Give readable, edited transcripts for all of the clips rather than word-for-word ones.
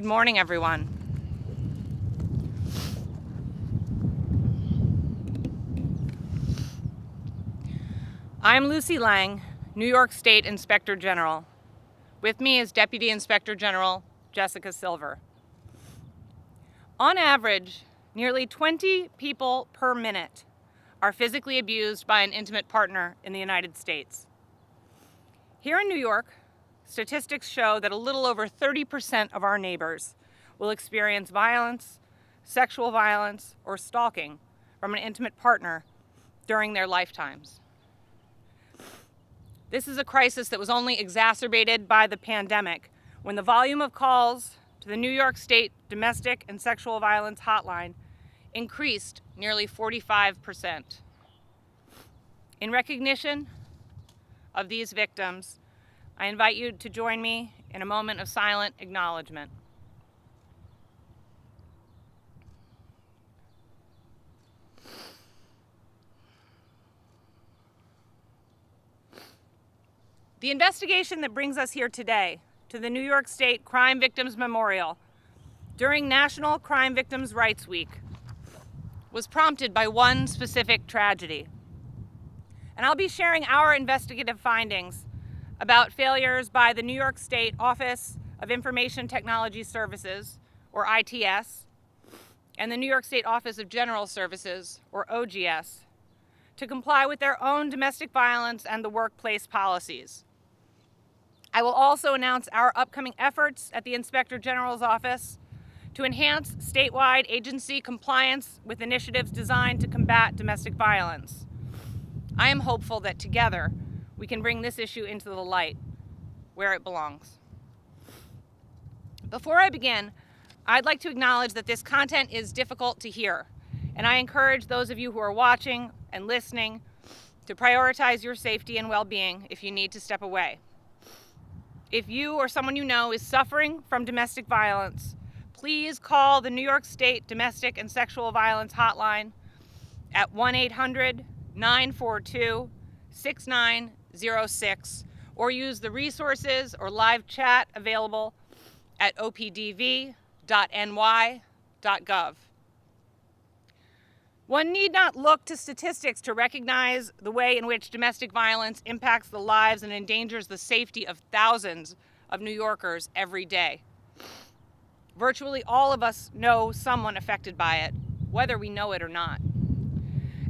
Good morning, everyone. I'm Lucy Lang, New York State Inspector General. With me is Deputy Inspector General Jessica Silver. On average, nearly 20 people per minute are physically abused by an intimate partner in the United States. Here in New York, statistics show that a little over 30% of our neighbors will experience violence, sexual violence, or stalking from an intimate partner during their lifetimes. This is a crisis that was only exacerbated by the pandemic, when the volume of calls to the New York State Domestic and Sexual Violence Hotline increased nearly 45%. In recognition of these victims, I invite you to join me in a moment of silent acknowledgement. The investigation that brings us here today to the New York State Crime Victims Memorial during National Crime Victims' Rights Week was prompted by one specific tragedy. And I'll be sharing our investigative findings about failures by the New York State Office of Information Technology Services, or ITS, and the New York State Office of General Services, or OGS, to comply with their own domestic violence and the workplace policies. I will also announce our upcoming efforts at the Inspector General's office to enhance statewide agency compliance with initiatives designed to combat domestic violence. I am hopeful that together we can bring this issue into the light where it belongs. Before I begin, I'd like to acknowledge that this content is difficult to hear, and I encourage those of you who are watching and listening to prioritize your safety and well-being if you need to step away. If you or someone you know is suffering from domestic violence, please call the New York State Domestic and Sexual Violence Hotline at 1-800-942-6906 or use the resources or live chat available at opdv.ny.gov. One need not look to statistics to recognize the way in which domestic violence impacts the lives and endangers the safety of thousands of New Yorkers every day. Virtually all of us know someone affected by it, whether we know it or not.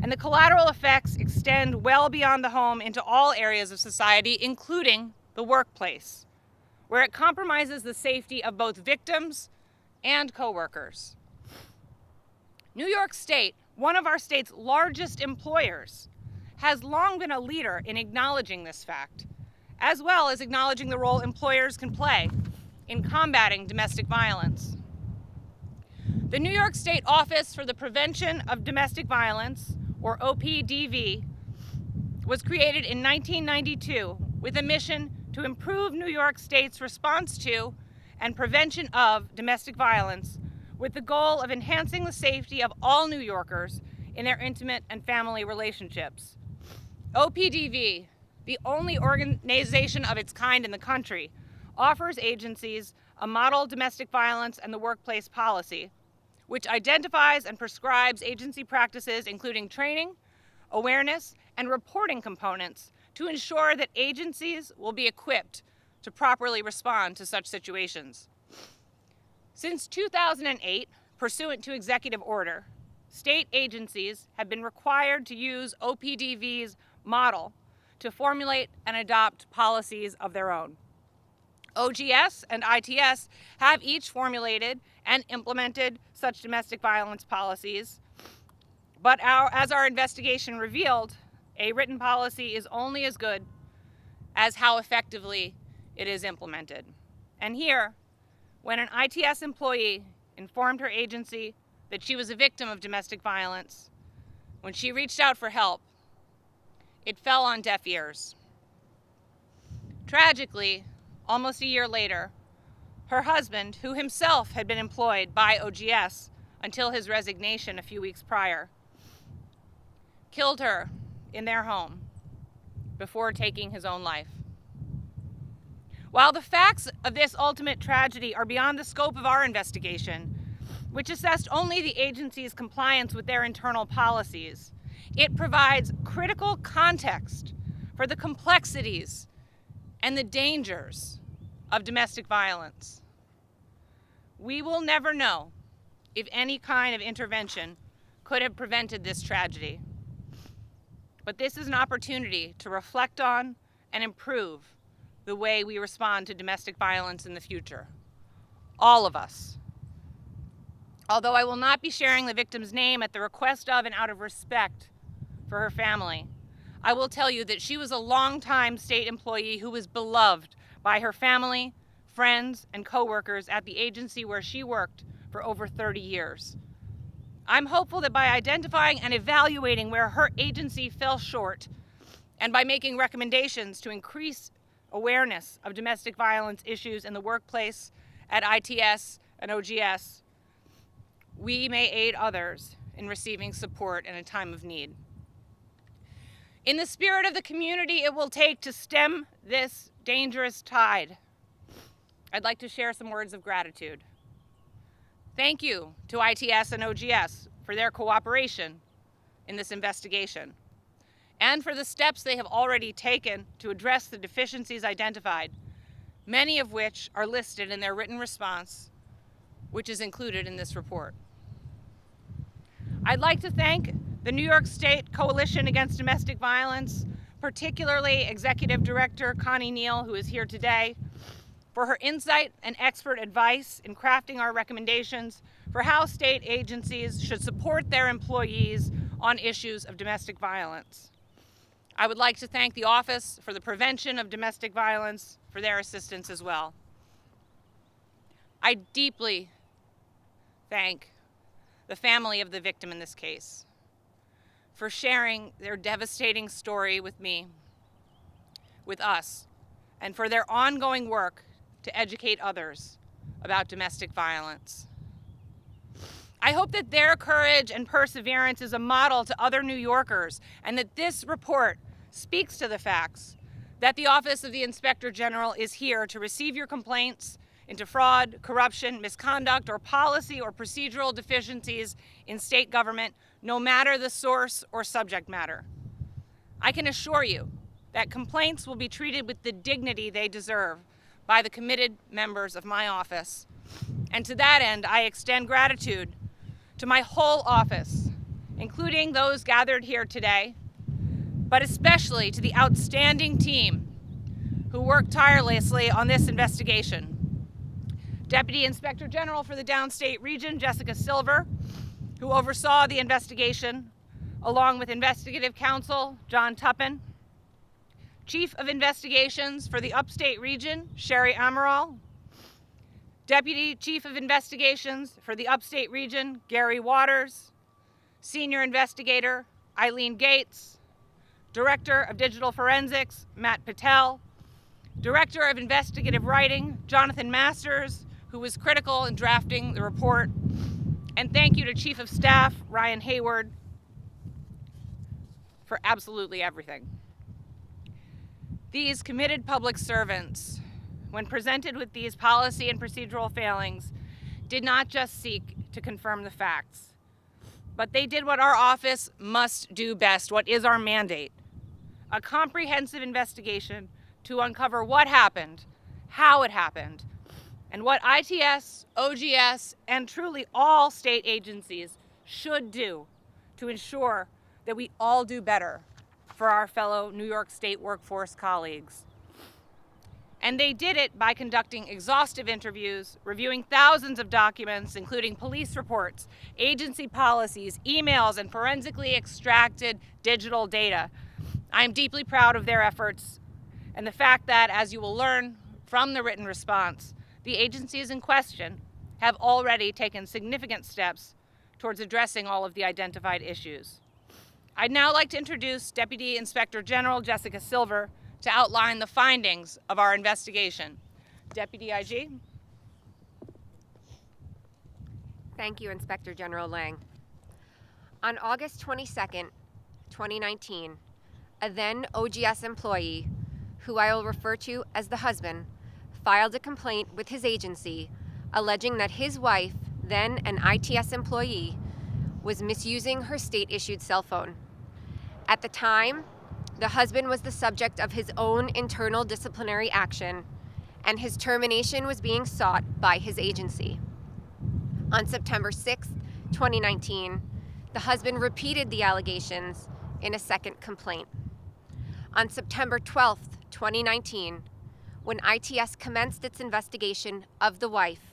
And the collateral effects extend well beyond the home into all areas of society, including the workplace, where it compromises the safety of both victims and coworkers. New York State, one of our state's largest employers, has long been a leader in acknowledging this fact, as well as acknowledging the role employers can play in combating domestic violence. The New York State Office for the Prevention of Domestic Violence, or Opdv, was created in 1992 with a mission to improve New York State's response to and prevention of domestic violence, with the goal of enhancing the safety of all New Yorkers in their intimate and family relationships. Opdv, the only organization of its kind in the country, offers agencies a model domestic violence and the workplace policy, which identifies and prescribes agency practices including training, awareness, and reporting components to ensure that agencies will be equipped to properly respond to such situations. Since 2008, pursuant to executive order, state agencies have been required to use Opdv's model to formulate and adopt policies of their own. OGS and ITS have each formulated and implemented such domestic violence policies, but as our investigation revealed, a written policy is only as good as how effectively it is implemented. And here, when an ITS employee informed her agency that she was a victim of domestic violence, when she reached out for help, it fell on deaf ears. Tragically, almost a year later, her husband, who himself had been employed by OGS until his resignation a few weeks prior, killed her in their home before taking his own life. While the facts of this ultimate tragedy are beyond the scope of our investigation, which assessed only the agency's compliance with their internal policies, it provides critical context for the complexities and the dangers of domestic violence. We will never know if any kind of intervention could have prevented this tragedy. But this is an opportunity to reflect on and improve the way we respond to domestic violence in the future. All of us. Although I will not be sharing the victim's name at the request of and out of respect for her family, I will tell you that she was a longtime state employee who was beloved by her family, friends, and coworkers at the agency where she worked for over 30 years. I'm hopeful that by identifying and evaluating where her agency fell short, and by making recommendations to increase awareness of domestic violence issues in the workplace at ITS and OGS, we may aid others in receiving support in a time of need. In the spirit of the community it will take to stem this dangerous tide, I'd like to share some words of gratitude. Thank you to ITS and OGS for their cooperation in this investigation and for the steps they have already taken to address the deficiencies identified, many of which are listed in their written response, which is included in this report. I'd like to thank the New York State Coalition Against Domestic Violence, particularly Executive Director Connie Neal, who is here today, for her insight and expert advice in crafting our recommendations for how state agencies should support their employees on issues of domestic violence. I would like to thank the Office for the Prevention of Domestic Violence for their assistance as well. I deeply thank the family of the victim in this case for sharing their devastating story with me, with us, and for their ongoing work to educate others about domestic violence. I hope that their courage and perseverance is a model to other New Yorkers, and that this report speaks to the facts that the Office of the Inspector General is here to receive your complaints into fraud, corruption, misconduct, or policy or procedural deficiencies in state government, no matter the source or subject matter. I can assure you that complaints will be treated with the dignity they deserve by the committed members of my office. And to that end, I extend gratitude to my whole office, including those gathered here today, but especially to the outstanding team who worked tirelessly on this investigation. Deputy Inspector General for the Downstate Region, Jessica Silver, who oversaw the investigation, along with Investigative Counsel John Tuppen, Chief of Investigations for the Upstate Region, Sherry Amaral, Deputy Chief of Investigations for the Upstate Region, Gary Waters, Senior Investigator Eileen Gates, Director of Digital Forensics, Matt Patel, Director of Investigative Writing, Jonathan Masters, who was critical in drafting the report, and thank you to Chief of Staff Ryan Hayward for absolutely everything. These committed public servants, when presented with these policy and procedural failings, did not just seek to confirm the facts, but they did what our office must do best, what is our mandate: a comprehensive investigation to uncover what happened, how it happened, and what ITS, OGS, and truly all state agencies should do to ensure that we all do better for our fellow New York State workforce colleagues. And they did it by conducting exhaustive interviews, reviewing thousands of documents, including police reports, agency policies, emails, and forensically extracted digital data. I am deeply proud of their efforts and the fact that, as you will learn from the written response, the agencies in question have already taken significant steps towards addressing all of the identified issues. I'd now like to introduce Deputy Inspector General Jessica Silver to outline the findings of our investigation. Deputy IG. Thank you, Inspector General Lang. On August 22nd, 2019, a then OGS employee, who I will refer to as the husband, filed a complaint with his agency alleging that his wife, then an ITS employee, was misusing her state-issued cell phone. At the time, the husband was the subject of his own internal disciplinary action, and his termination was being sought by his agency. On September 6, 2019, the husband repeated the allegations in a second complaint. On September 12, 2019, when ITS commenced its investigation of the wife,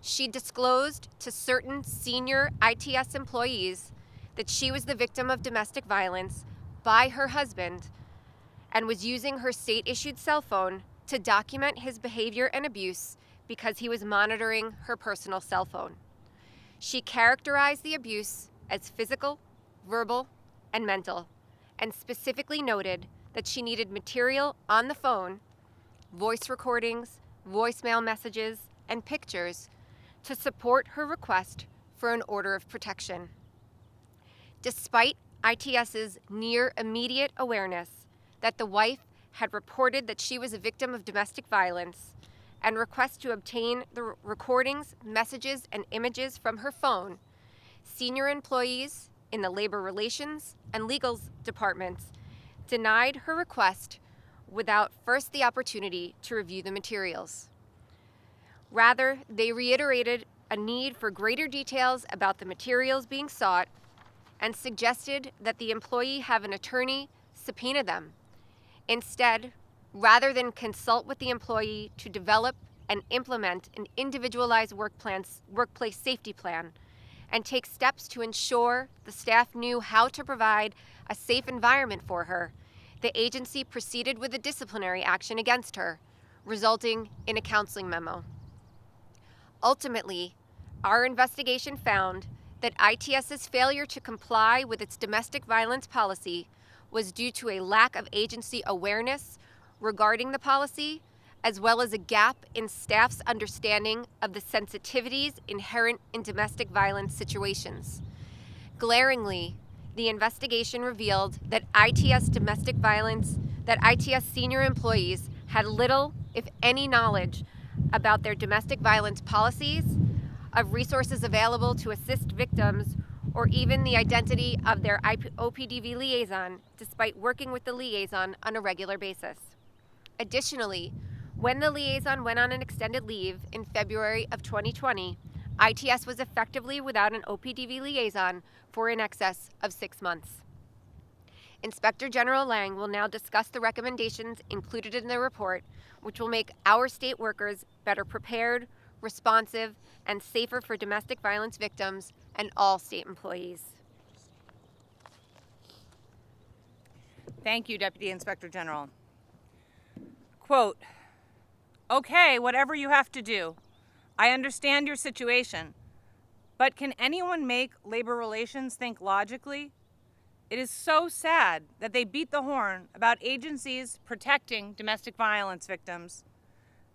she disclosed to certain senior ITS employees that she was the victim of domestic violence by her husband and was using her state-issued cell phone to document his behavior and abuse because he was monitoring her personal cell phone. She characterized the abuse as physical, verbal, and mental, and specifically noted that she needed material on the phone, voice recordings, voicemail messages, and pictures to support her request for an order of protection. Despite ITS's near immediate awareness that the wife had reported that she was a victim of domestic violence and request to obtain the recordings, messages, and images from her phone, senior employees in the labor relations and legal departments denied her request without first the opportunity to review the materials. Rather, they reiterated a need for greater details about the materials being sought and suggested that the employee have an attorney subpoena them. Instead, rather than consult with the employee to develop and implement an individualized workplace safety plan and take steps to ensure the staff knew how to provide a safe environment for her, the agency proceeded with a disciplinary action against her, resulting in a counseling memo. Ultimately, our investigation found that ITS's failure to comply with its domestic violence policy was due to a lack of agency awareness regarding the policy, as well as a gap in staff's understanding of the sensitivities inherent in domestic violence situations. Glaringly, the investigation revealed that ITS senior employees had little, if any, knowledge about their domestic violence policies, of resources available to assist victims, or even the identity of their Opdv liaison, despite working with the liaison on a regular basis. Additionally, when the liaison went on an extended leave in February of 2020, ITS was effectively without an Opdv liaison for in excess of 6 months. Inspector General Lang will now discuss the recommendations included in the report, which will make our state workers better prepared, responsive, and safer for domestic violence victims and all state employees. Thank you, Deputy Inspector General. Quote, "Okay, whatever you have to do. I understand your situation, but can anyone make labor relations think logically? It is so sad that they beat the horn about agencies protecting domestic violence victims,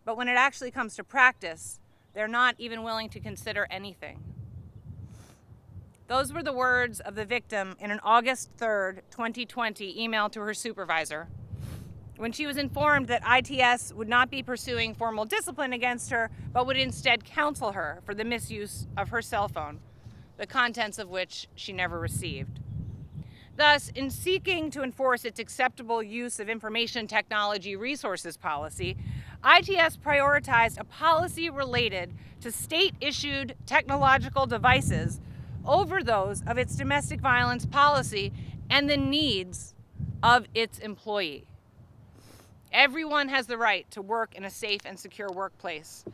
but when it actually comes to practice, they're not even willing to consider anything." Those were the words of the victim in an August 3rd, 2020 email to her supervisor, when she was informed that ITS would not be pursuing formal discipline against her, but would instead counsel her for the misuse of her cell phone, the contents of which she never received. Thus, in seeking to enforce its acceptable use of information technology resources policy, ITS prioritized a policy related to state-issued technological devices over those of its domestic violence policy and the needs of its employee. Everyone has the right to work in a safe and secure workplace.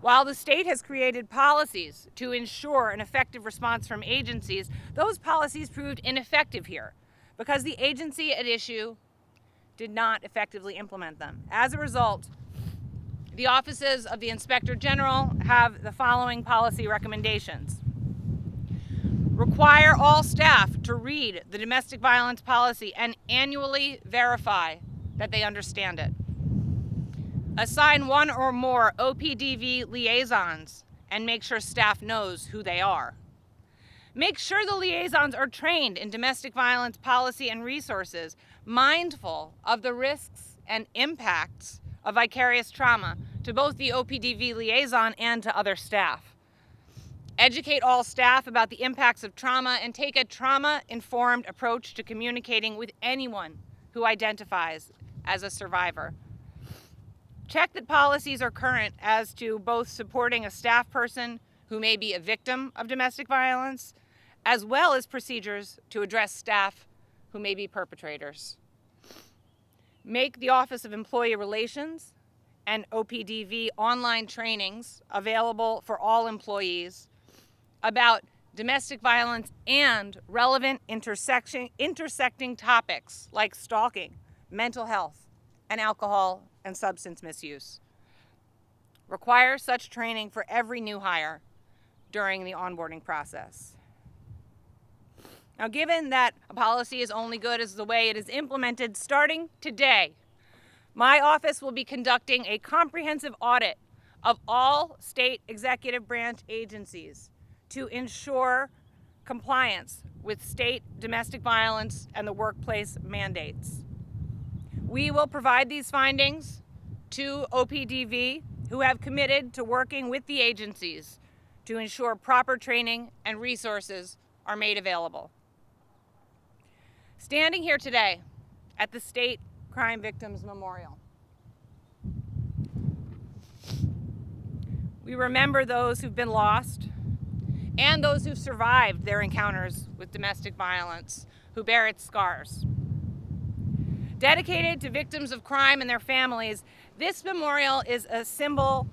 While the state has created policies to ensure an effective response from agencies, those policies proved ineffective here because the agency at issue did not effectively implement them. As a result, the offices of the Inspector General have the following policy recommendations. Require all staff to read the domestic violence policy and annually verify that they understand it. Assign one or more Opdv liaisons and make sure staff knows who they are. Make sure the liaisons are trained in domestic violence policy and resources, mindful of the risks and impacts of vicarious trauma to both the OPDV liaison and to other staff. Educate all staff about the impacts of trauma and take a trauma-informed approach to communicating with anyone who identifies as a survivor. Check that policies are current as to both supporting a staff person who may be a victim of domestic violence, as well as procedures to address staff who may be perpetrators. Make the Office of Employee Relations and OPDV online trainings available for all employees about domestic violence and relevant intersecting topics like stalking, mental health, and alcohol and substance misuse. Require such training for every new hire during the onboarding process. Now, given that a policy is only good as the way it is implemented, starting today, my office will be conducting a comprehensive audit of all state executive branch agencies to ensure compliance with state domestic violence and the workplace mandates. We will provide these findings to OPDV, who have committed to working with the agencies to ensure proper training and resources are made available. Standing here today at the State Crime Victims Memorial, we remember those who've been lost and those who've survived their encounters with domestic violence, who bear its scars. Dedicated to victims of crime and their families, this memorial is a symbol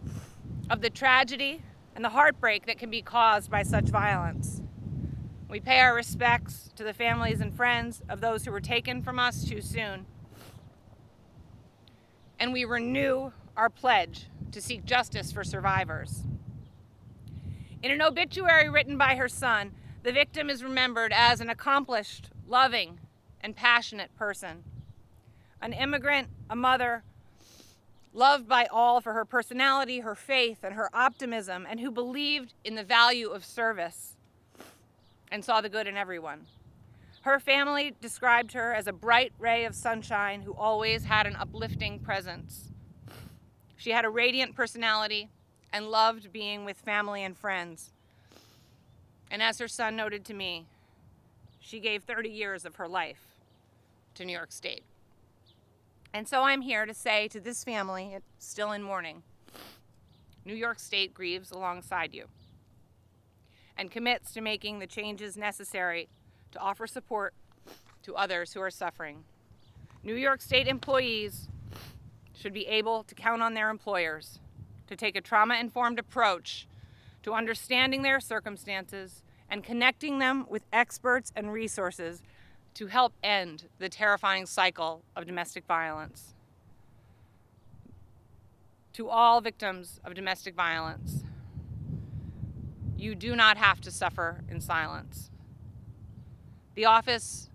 of the tragedy and the heartbreak that can be caused by such violence. We pay our respects to the families and friends of those who were taken from us too soon. And we renew our pledge to seek justice for survivors. In an obituary written by her son, the victim is remembered as an accomplished, loving, and passionate person. An immigrant, a mother, loved by all for her personality, her faith, and her optimism, and who believed in the value of service and saw the good in everyone. Her family described her as a bright ray of sunshine who always had an uplifting presence. She had a radiant personality and loved being with family and friends. And as her son noted to me, she gave 30 years of her life to New York State. And so I'm here to say to this family, it's still in mourning, New York State grieves alongside you and commits to making the changes necessary to offer support to others who are suffering. New York State employees should be able to count on their employers to take a trauma-informed approach to understanding their circumstances and connecting them with experts and resources to help end the terrifying cycle of domestic violence. To all victims of domestic violence, you do not have to suffer in silence. The Office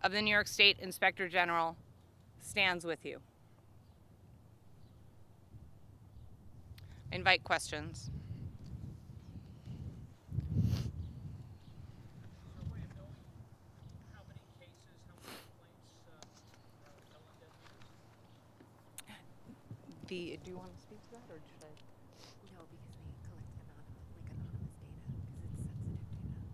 of the New York State Inspector General stands with you. I invite questions. Do you want to speak to that, or should I? No, because we collect anonymous data, because it's sensitive data.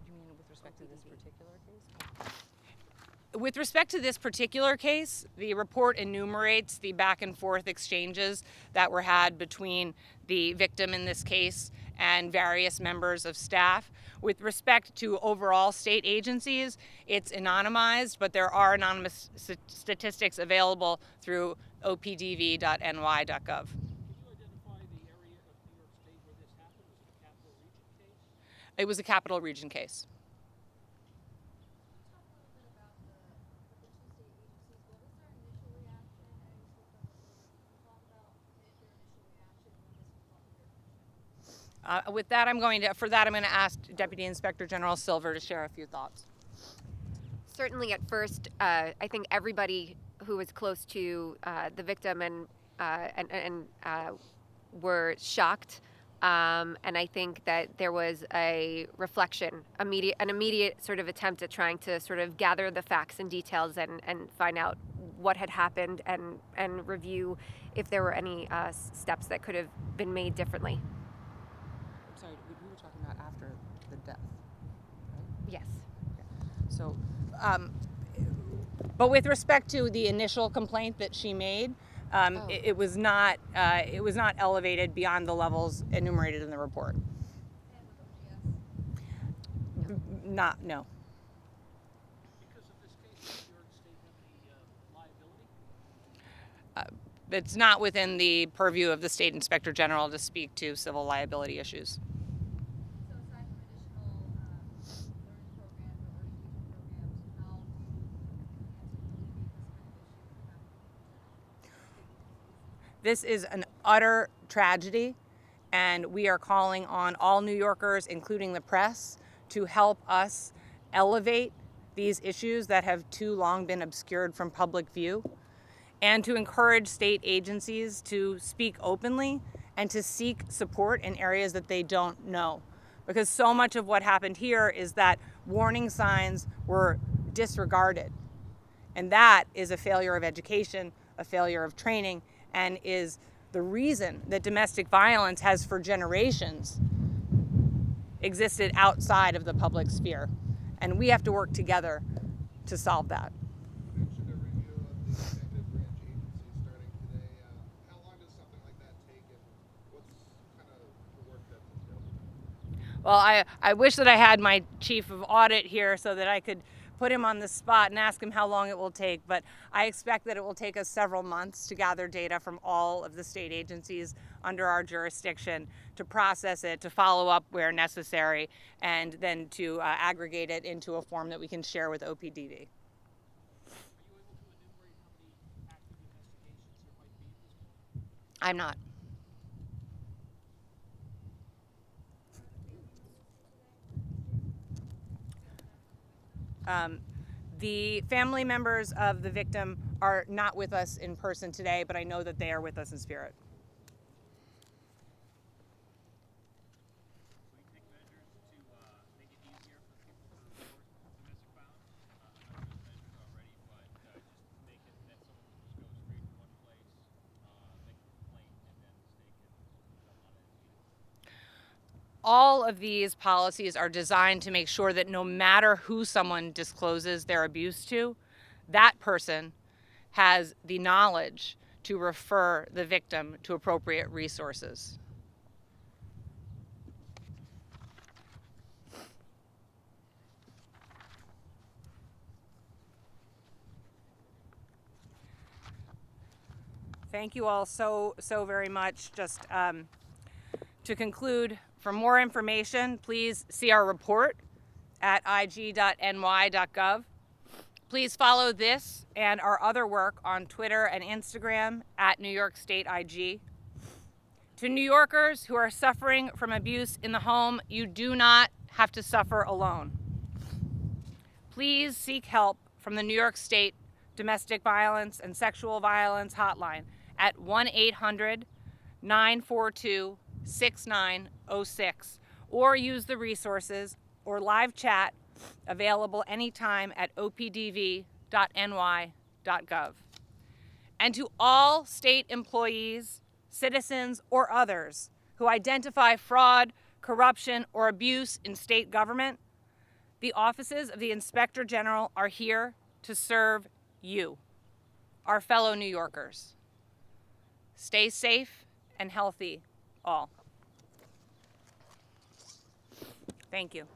Do you mean with respect to this particular case? With respect to this particular case, the report enumerates the back and forth exchanges that were had between the victim in this case and various members of staff. With respect to overall state agencies, it's anonymized, but there are anonymous statistics available through opdv.ny.gov. Can you identify the area of New York State where this happened? Was it a capital region case? It was a capital region case. Talk a little bit about the two state agencies. What was their initial reaction? And you spoke about this a little bit. Can you talk about their initial reaction when this was brought to their attention? With that, I'm going to ask Deputy Inspector General Silver to share a few thoughts. Certainly at first, I think everybody who was close to the victim and were shocked. And I think that there was a reflection, an immediate sort of attempt at trying to sort of gather the facts and details and find out what had happened and review if there were any steps that could have been made differently. I'm sorry, we were talking about after the death, right? Yes. So, but with respect to the initial complaint that she made, it was not elevated beyond the levels enumerated in the report. Not, no. Because of this case, does New York State have any liability? It's not within the purview of the State Inspector General to speak to civil liability issues. So aside from additional learning programs or education programs, how do you plan to alleviate this kind of issue? This is an utter tragedy, and we are calling on all New Yorkers, including the press, to help us elevate these issues that have too long been obscured from public view, and to encourage state agencies to speak openly and to seek support in areas that they don't know. Because so much of what happened here is that warning signs were disregarded. And that is a failure of education, a failure of training, and is the reason that domestic violence has for generations existed outside of the public sphere. And we have to work together to solve that. You mentioned a review of the executive branch agencies starting today. How long does something like that take, and what's kind of the work that's entailed? Well, I wish that I had my chief of audit here so that I could put him on the spot and ask him how long it will take, but I expect that it will take us several months to gather data from all of the state agencies under our jurisdiction, to process it, to follow up where necessary, and then to aggregate it into a form that we can share with Opdv. Are you able to enumerate how many active investigations there might be at this point? I'm not. The family members of the victim are not with us in person today, but I know that they are with us in spirit. We take measures to make it easier for people to report domestic violence. I know there's measures already, but just make it that someone can just go straight to one place, make a complaint, and then the state can jump on it as needed. All of these policies are designed to make sure that no matter who someone discloses their abuse to, that person has the knowledge to refer the victim to appropriate resources. Thank you all so very much. Just to conclude, for more information, please see our report at ig.ny.gov. Please follow this and our other work on Twitter and Instagram at New York State IG. To New Yorkers who are suffering from abuse in the home, you do not have to suffer alone. Please seek help from the New York State Domestic Violence and Sexual Violence Hotline at 1-800-942-6906, or use the resources or live chat available anytime at opdv.ny.gov. And to all state employees, citizens, or others who identify fraud, corruption, or abuse in state government, the offices of the Inspector General are here to serve you, our fellow New Yorkers. Stay safe and healthy, all. Thank you.